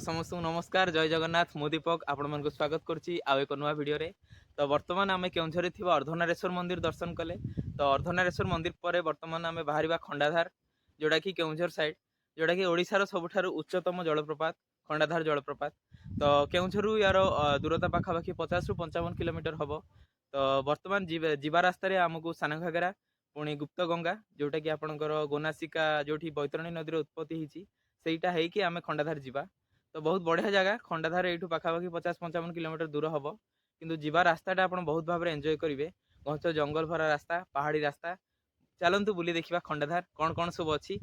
समस्त नमस्कार जय जगन्नाथ मु दीपक आपण मन को स्वागत करुच्ची आउ एक नुआ वीडियो रे। तो वर्तमान आम केउझर थिबा अर्धनारेश्वर मंदिर दर्शन कले। तो अर्धनारेश्वर मंदिर पर वर्तमान आम बाहर खंडाधार जोड़ा कि केउझर साइड जोड़ा कि ओडिशार सबुठारु उच्चतम जलप्रपात खंडाधार जलप्रपात। तो केउझर यार दूरता पाखापाखि 50 रु 55 किलोमीटर हम। तो वर्तमान जीवा रास्तार आमको सान घागरा पुणी गुप्त गंगा जोटा कि आपणकर गोनासिका जो बैतरणी नदी उत्पत्ति होती सेटा है आम खंडाधार जीवा। तो बहुत बढ़िया जगह खंडाधार यू पाखापाखि 50-55 किलोमीटर दूर हम किंतु जीवा रास्ताटा आप बहुत भाव में एंजॉय करेंगे। घंच जंगल भरा रास्ता पहाड़ी रास्ता चलतु बुली देखा खंडाधार कौन कौन सब अच्छी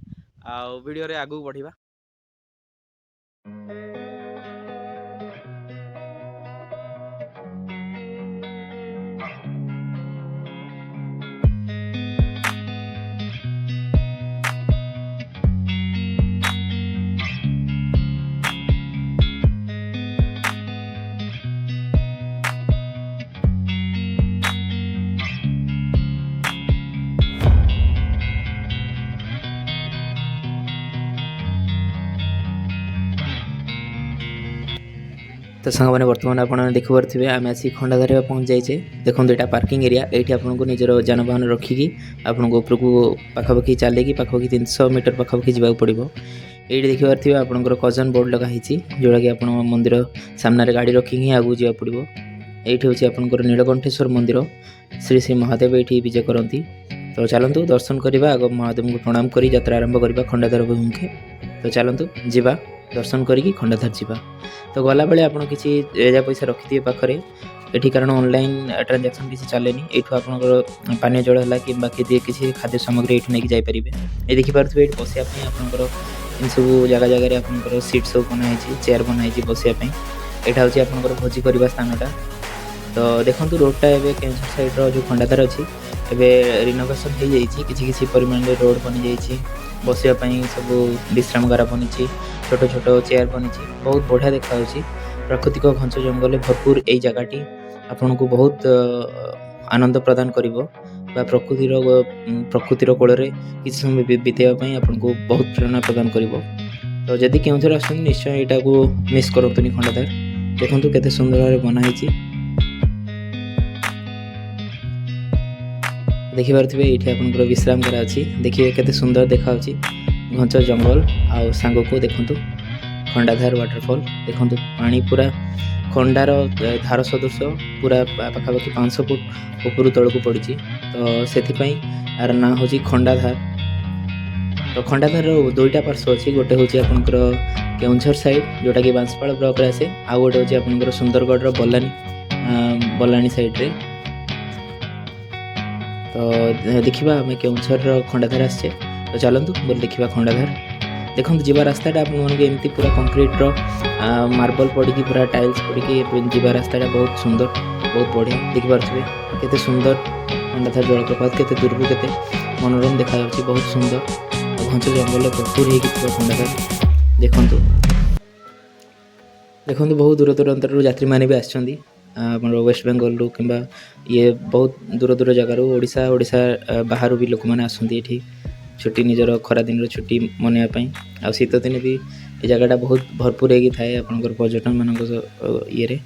वीडियो आगू बढ़िया। तो सांग मैंने बर्तमान आप देखिपे आम आसी खंडाधार पहुँच जाइए। देखो यहाँ पार्किंग एरिया ये आपको निजर जानवाहन रखिकी आपको उपरक पाखापाखि चलिए पाखापाखि 300 मीटर पाखापाखि जावाक पड़ो। ये देखिपे आपंकर कजन बोर्ड लगाई जोड़ा कि आप मंदिर सामने गाड़ी रखिकी आगू जावाक पड़ो। ये हूँ आपंकर नीलकंठेश्वर मंदिर श्री श्री महादेव ये विजय करती। तो चलतु दर्शन करवा आग महादेव को प्रणाम कर यात्रा आरंभ करवा खंडाधार अभिमुखे। तो चलतु जीवा दर्शन करी खंडाधार जीवा। तो गला बेले आप किसी रेजा पैसा रखिथे पाखे ये कारण ऑनलाइन ट्रांजैक्शन किसी चले ये आपंकर पानी जल है कि किसी खाद्य सामग्री ये नहीं जापर। ये देखिपे ये बसापी आपंकर इन सब जगह जगह आपंकर सीट सब बनाई चेयर बनाई बसापी। यहाँ हूँ आपंकर भोजी करवा स्थानटा। तो देखो रोडटा एवं केन्दुझर साइड्र जो खंडाधार अच्छी एवं रिनोवेशन हो जाइए किसी परिमाण में रोड बनी जाइए बसापी सब विश्रामगार बनी छोट छोट चेयर बनी बहुत बढ़िया देखा प्राकृतिक घंच जंगल भरपूर यही जगहटी आपन को बहुत आनंद प्रदान कर प्रकृतिर कोल किसी समय बीतेवाई आपन को बहुत प्रेरणा प्रदान कर। तो जदि केउझर आस निश्चय यहाँ को मिस करतुनि खंडाधार देखु केते सुंदर भाव बनाई। देखिपे ये आपंकर विश्राम करा अच्छी देखिए केते सुंदर देखा घंच जंगल आउ सांग को देखु खंडाधार वाटरफॉल देखु पानी पूरा खंडार धार सदृश पूरा पाखापाखि 500 फुट ऊपर तल को पड़ी। तो से यार ना हूँ खंडाधार। तो खंडाधार दुईटा पार्श्व अच्छी गोटे हूँ आपंकर केउझर साइड जोटा कि बांसपाड़ ब्लॉक आसे आउ गोटे हूँ आपंकर सुंदरगढ़ बलानी साइड रे। तो देखा आम केउझर खंडाधार आसे। तो चलतु बोल देखा खंडाधार देखो जीवा रास्ताटा आपमती पूरा कंक्रीट मार्बल पड़ी पूरा टाइल्स पड़ी जीवा रास्ताटा बहुत सुंदर बहुत बढ़िया देखिपे केते सुंदर खंडाधार जलप्रपात केते दूर को केते मनोरम देखा बहुत सुंदर घंच जंगल भरपूर हो खंडाधार देखु देखो बहुत दूर दूरांतर यात्री मैंने भी आसछंदी वेस्ट बेंगल रू कि ये बहुत दूर दूर जगार ओडिशा बाहर भी लोक मैंने आसती ये छुट्टी निजर खरा दिन छुट्टी मनवाई आ शीत दिन भी ये जगहटा बहुत भरपूर होगी थाए आपंकर पर्यटन मान ये।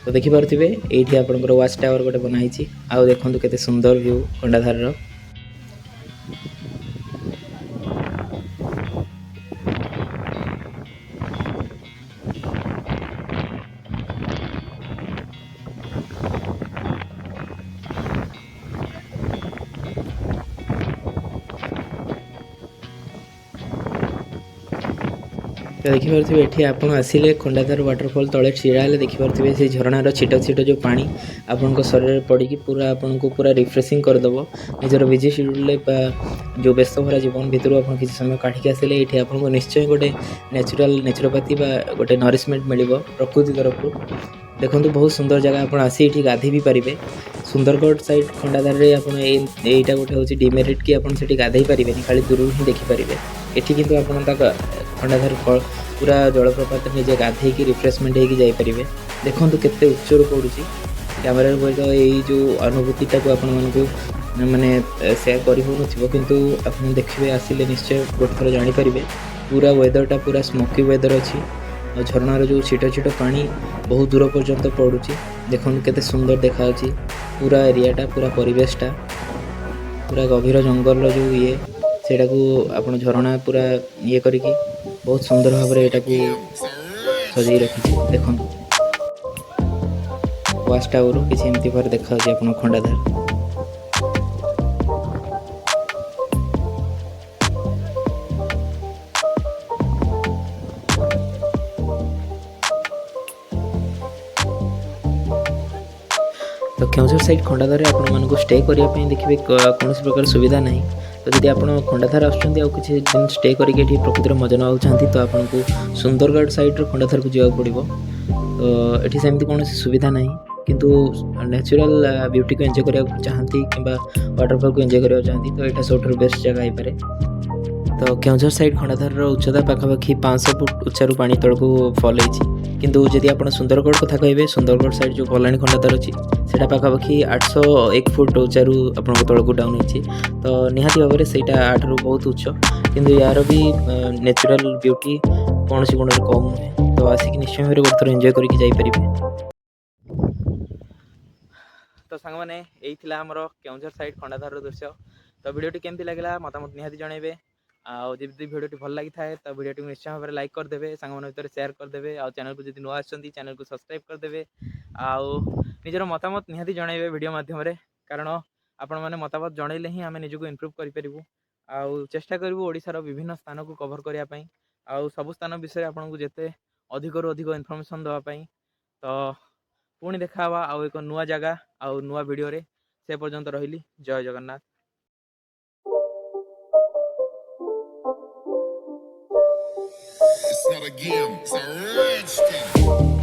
तो देखिपे ये आपंकर वाच टावर गोटे बनाई आउ देखो केते सुंदर व्यू खंडाधार। तो देखिपे ये आप आसिले खंडाधार वाटरफॉल तले छिड़ा देखिपे से झरणार छिट छिट जो पानी आपण शरीर पड़ी पूरा आपन को पूरा रिफ्रेशिंग करदेव निजर बिजी शेड्यूल जो व्यस्त भरा जीवन भितर आप किसी समय काटिक आसिले ये आपको निश्चय गोटे नेचुरोपैथी गोटे नरिशमेंट मिल प्रकृति तरफ। देखो बहुत सुंदर जगह आप आसी ये गाधे भी पारे सुंदरगढ़ साइड खंडाधार में आपटा गोटे हूँ डिमेरिट कि आप गाधे पारे खाली दूर ही देखिपारे ये कितु आप खंडाधार पूरा जलप्रपात निजे गाधे रिफ्रेशमेंट होपारे देखो केते उच्चर पड़ू कैमेरा तो यही जो अनुभूतिटा को आप माने सेयार कर किंतु आप देखिए आसिले निश्चय गोटे थर जानीपारे पूरा वेदरटा पूरा स्मोकी वेदर अच्छी और झरणार जो छिट छिट पानी बहुत दूर पर्यंत पड़ुची देखो केते सुंदर देखा पूरा एरियाटा पूरा परिवेशटा पूरा गभीर जंगल जो ये सेटा को आपण झरणा पूरा ये करिकी बहुत सुंदर भाव में यहाँ सजाई रखी देखो वाच टावर किसी एमती भाव देखा आप खंडाधार। तो केउझर साइड खंडाधार आपको स्टे करने देखिए कौन प्रकार सुविधा ना तो जब आप खंडाधार आसुँच किसी दिन स्टे करके प्रकृतिर मजा ना चाहती तो आपको सुंदरगढ़ साइड खंडाधार को जावाक पड़ो तो ये सेमती कौन सुविधा ना किंतु नेचुरल ब्यूटी को एंजॉय करने चाहती कि वाटरफॉल को एंजॉय करने चाहती तो यहाँ सब बेस्ट जगह हो पाए। तो केउझर साइड खंडाधार उच्चता पाखापाखि 500 फुट उच्चारू पानी तल को फल होती किंतु जदि आप सुंदरगढ़ कथा कहे सुंदरगढ़ साइड जो बलाणी खंडाधार अच्छी से पाखापाखि 801 फुट उच्चारू आप तल को डाउन होती तो निहाती भाव में सहीटा आठू बहुत उच्च किंतु यार भी नेचुरल ब्यूटी कौन सी गुण कम नुहे तो आसिक निश्चय भाव गोटे थर एंजॉय करके जाइपारे। तो सांग मैंने यही आमर केउझर साइड खंडाधार दृश्य तो वीडियो केमती लगे मतामत निहाती जनइबे जब वीडियो भल लगी था तो वीडियो निश्चय भाव में लाइक करदे सांग भितर शेयर करदे आ चैनल को जब नुआ चैनल को सब्सक्राइब करदे आउ निजर मतामत निहाती जनइबे वीडियो माध्यम कारण आपण मैंने मतामत जनइले ही आम निजक इम्प्रूव करूँ आउ चेष्टा करूँ ओडिशार विभिन्न स्थान को कवर करने आउ सबु स्थान विषय आपको जिते अधिक रू अधिक इनफर्मेशन देवाई तो पुणी देखा आउ एक नुआ जगह आउ नुआ वीडियो रे से पर्यंत रही जय Jagannath. It's not a game, it's a rich thing.